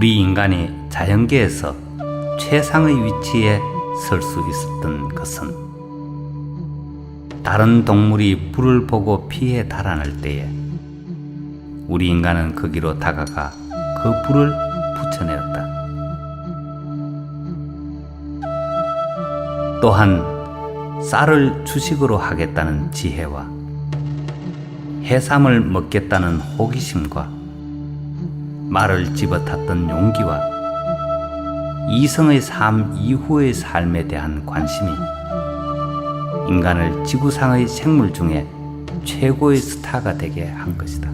우리 인간이 자연계에서 최상의 위치에 설 수 있었던 것은 다른 동물이 불을 보고 피해 달아날 때에 우리 인간은 거기로 다가가 그 불을 붙여내었다. 또한 쌀을 주식으로 하겠다는 지혜와 해삼을 먹겠다는 호기심과 말을 집어탔던 용기와 이성의 삶 이후의 삶에 대한 관심이 인간을 지구상의 생물 중에 최고의 스타가 되게 한 것이다.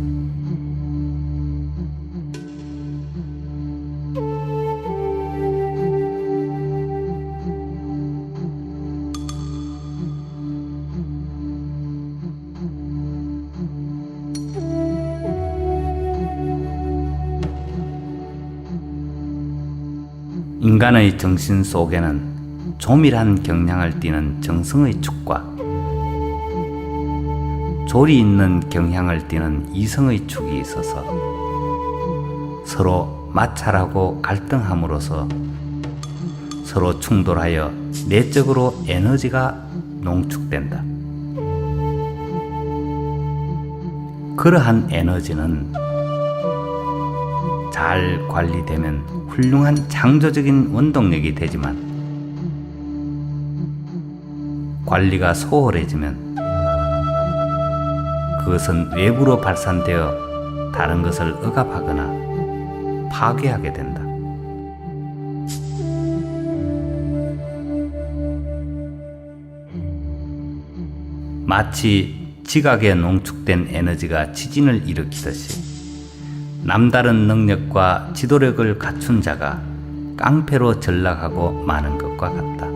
인간의 정신 속에는 조밀한 경향을 띠는 정성의 축과 조리 있는 경향을 띠는 이성의 축이 있어서 서로 마찰하고 갈등함으로써 서로 충돌하여 내적으로 에너지가 농축된다. 그러한 에너지는 잘 관리되면 훌륭한 창조적인 원동력이 되지만 관리가 소홀해지면 그것은 외부로 발산되어 다른 것을 억압하거나 파괴하게 된다. 마치 지각에 농축된 에너지가 지진을 일으키듯이 남다른 능력과 지도력을 갖춘 자가 깡패로 전락하고 마는 것과 같다.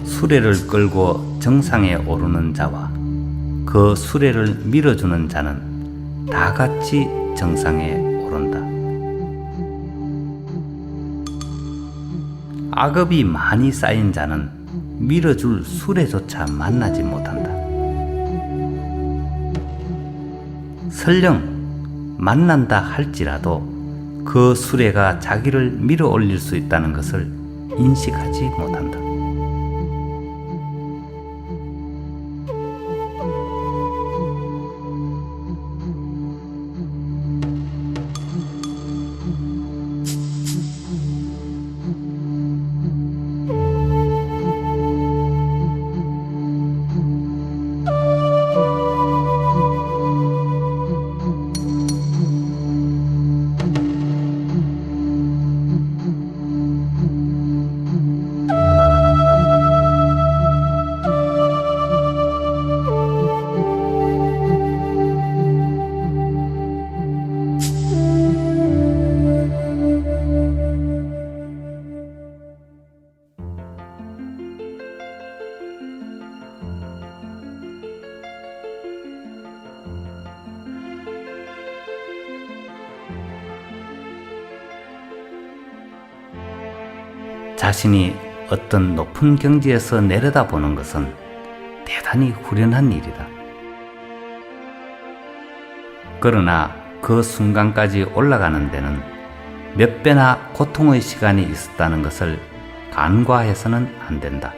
수레를 끌고 정상에 오르는 자와 그 수레를 밀어주는 자는 다 같이 정상에 오른다. 악업이 많이 쌓인 자는 밀어줄 수레조차 만나지 못한다. 설령 만난다 할지라도 그 수레가 자기를 밀어 올릴 수 있다는 것을 인식하지 못한다. 자신이 어떤 높은 경지에서 내려다보는 것은 대단히 후련한 일이다. 그러나 그 순간까지 올라가는 데는 몇 배나 고통의 시간이 있었다는 것을 간과해서는 안 된다.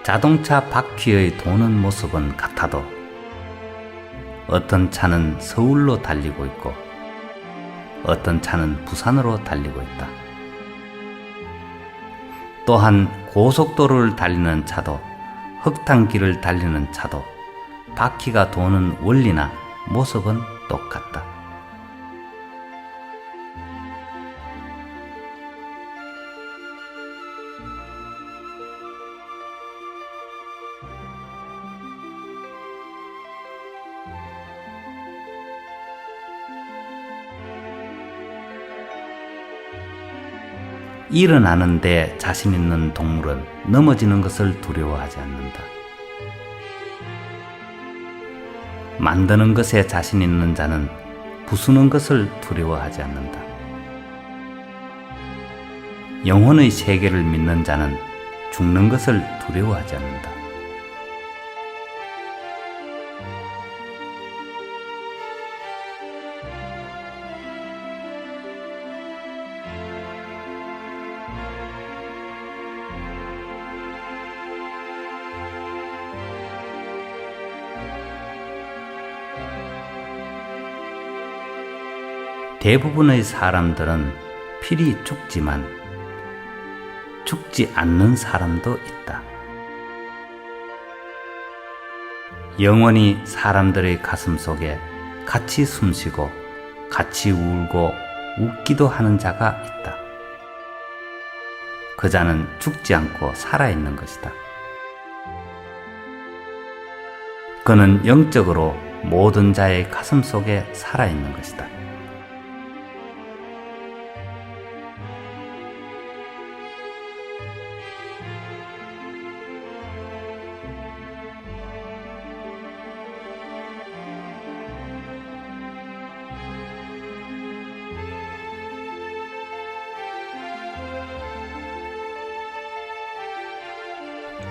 자동차 바퀴의 도는 모습은 같아도 어떤 차는 서울로 달리고 있고 어떤 차는 부산으로 달리고 있다. 또한 고속도로를 달리는 차도 흙탕길을 달리는 차도 바퀴가 도는 원리나 모습은 똑같다. 일어나는 데 자신 있는 동물은 넘어지는 것을 두려워하지 않는다. 만드는 것에 자신 있는 자는 부수는 것을 두려워하지 않는다. 영혼의 세계를 믿는 자는 죽는 것을 두려워하지 않는다. 대부분의 사람들은 필히 죽지만 죽지 않는 사람도 있다. 영원히 사람들의 가슴 속에 같이 숨쉬고 같이 울고 웃기도 하는 자가 있다. 그 자는 죽지 않고 살아있는 것이다. 그는 영적으로 모든 자의 가슴 속에 살아있는 것이다.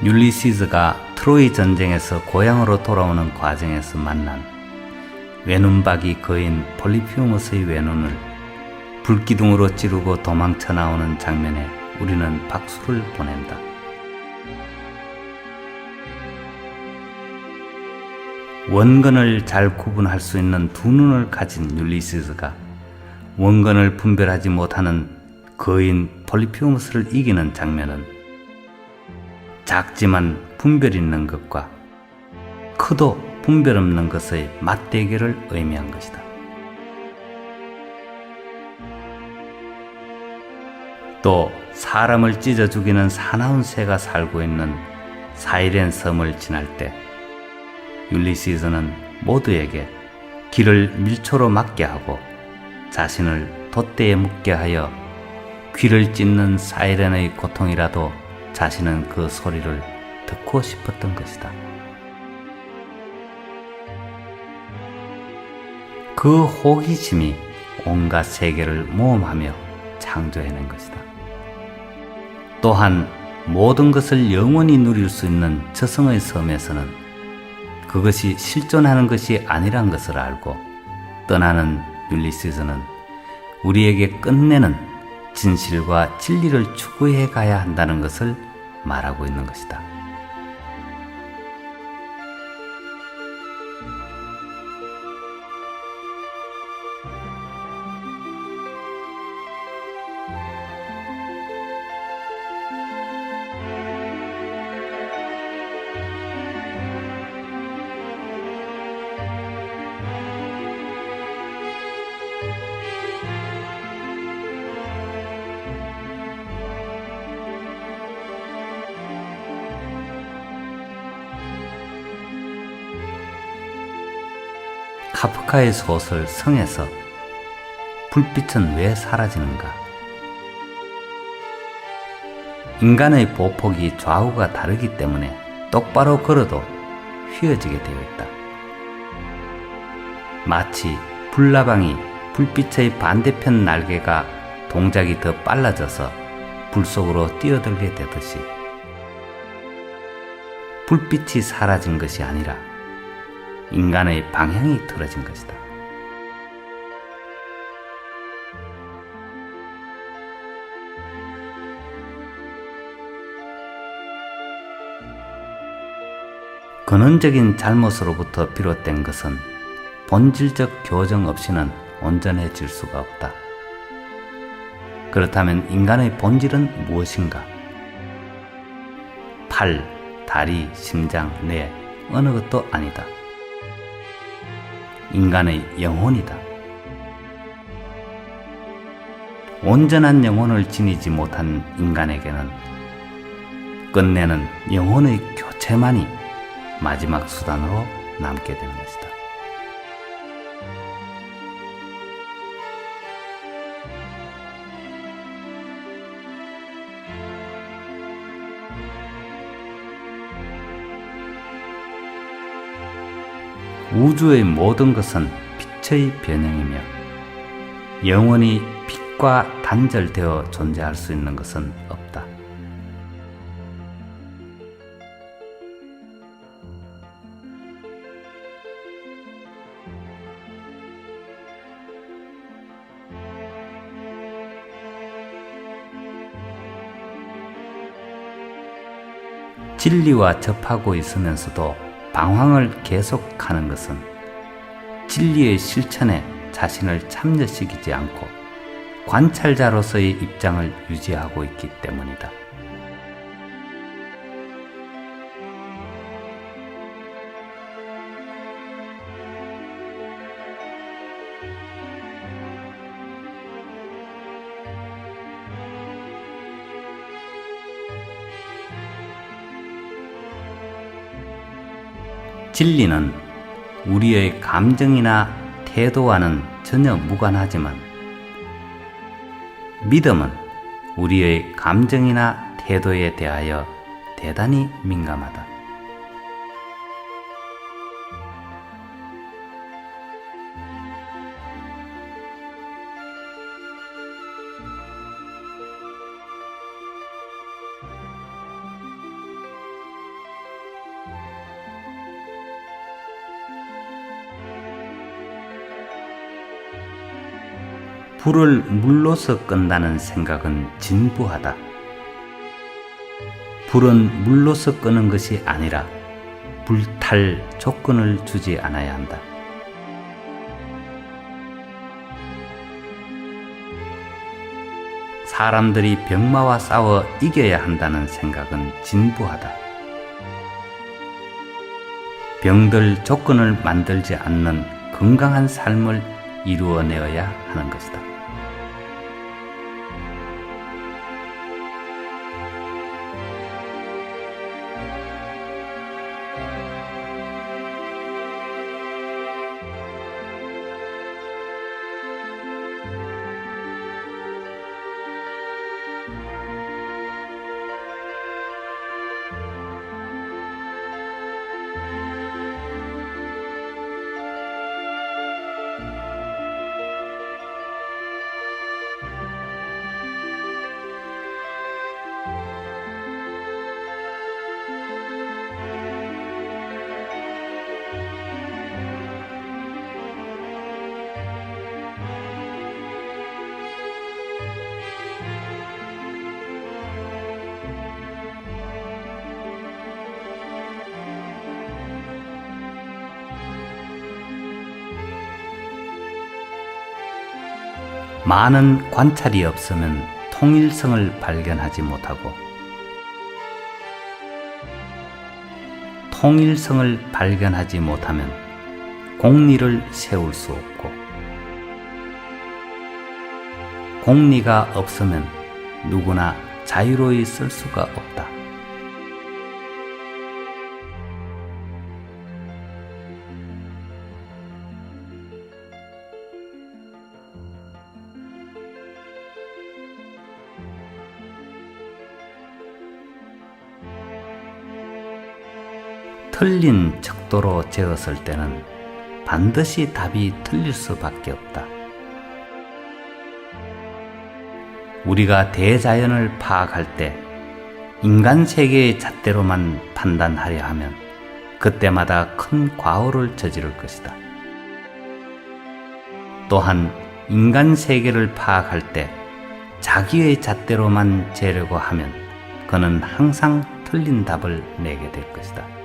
율리시스가 트로이 전쟁에서 고향으로 돌아오는 과정에서 만난 외눈박이 거인 폴리피우무스의 외눈을 불기둥으로 찌르고 도망쳐 나오는 장면에 우리는 박수를 보낸다. 원근을 잘 구분할 수 있는 두 눈을 가진 율리시스가 원근을 분별하지 못하는 거인 폴리피우무스를 이기는 장면은 작지만 분별 있는 것과 크도 분별 없는 것의 맞대결을 의미한 것이다. 또 사람을 찢어 죽이는 사나운 새가 살고 있는 사이렌 섬을 지날 때 율리시스는 모두에게 길을 밀초로 막게 하고 자신을 돛대에 묶게 하여 귀를 찢는 사이렌의 고통이라도 자신은 그 소리를 듣고 싶었던 것이다. 그 호기심이 온갖 세계를 모험하며 창조해낸 것이다. 또한 모든 것을 영원히 누릴 수 있는 저승의 섬에서는 그것이 실존하는 것이 아니란 것을 알고 떠나는 율리시스는 우리에게 끝내는 진실과 진리를 추구해 가야 한다는 것을 말하고 있는 것이다. 카프카의 소설 성에서 불빛은 왜 사라지는가? 인간의 보폭이 좌우가 다르기 때문에 똑바로 걸어도 휘어지게 되어 있다. 마치 불나방이 불빛의 반대편 날개가 동작이 더 빨라져서 불 속으로 뛰어들게 되듯이 불빛이 사라진 것이 아니라 인간의 방향이 틀어진 것이다. 근원적인 잘못으로부터 비롯된 것은 본질적 교정 없이는 온전해질 수가 없다. 그렇다면 인간의 본질은 무엇인가? 팔, 다리, 심장, 뇌, 어느 것도 아니다. 인간의 영혼이다. 온전한 영혼을 지니지 못한 인간에게는 끝내는 영혼의 교체만이 마지막 수단으로 남게 되는 것이다. 우주의 모든 것은 빛의 변형이며 영원히 빛과 단절되어 존재할 수 있는 것은 없다. 진리와 접하고 있으면서도 방황을 계속하는 것은 진리의 실천에 자신을 참여시키지 않고 관찰자로서의 입장을 유지하고 있기 때문이다. 진리는 우리의 감정이나 태도와는 전혀 무관하지만 믿음은 우리의 감정이나 태도에 대하여 대단히 민감하다. 불을 물로서 끈다는 생각은 진부하다. 불은 물로서 끄는 것이 아니라 불탈 조건을 주지 않아야 한다. 사람들이 병마와 싸워 이겨야 한다는 생각은 진부하다. 병들 조건을 만들지 않는 건강한 삶을 이루어내어야 하는 것이다. 많은 관찰이 없으면 통일성을 발견하지 못하고 통일성을 발견하지 못하면 공리를 세울 수 없고 공리가 없으면 누구나 자유로이 쓸 수가 없다. 틀린 척도로 재었을 때는 반드시 답이 틀릴 수밖에 없다. 우리가 대자연을 파악할 때 인간 세계의 잣대로만 판단하려 하면 그때마다 큰 과오를 저지를 것이다. 또한 인간 세계를 파악할 때 자기의 잣대로만 재려고 하면 그는 항상 틀린 답을 내게 될 것이다.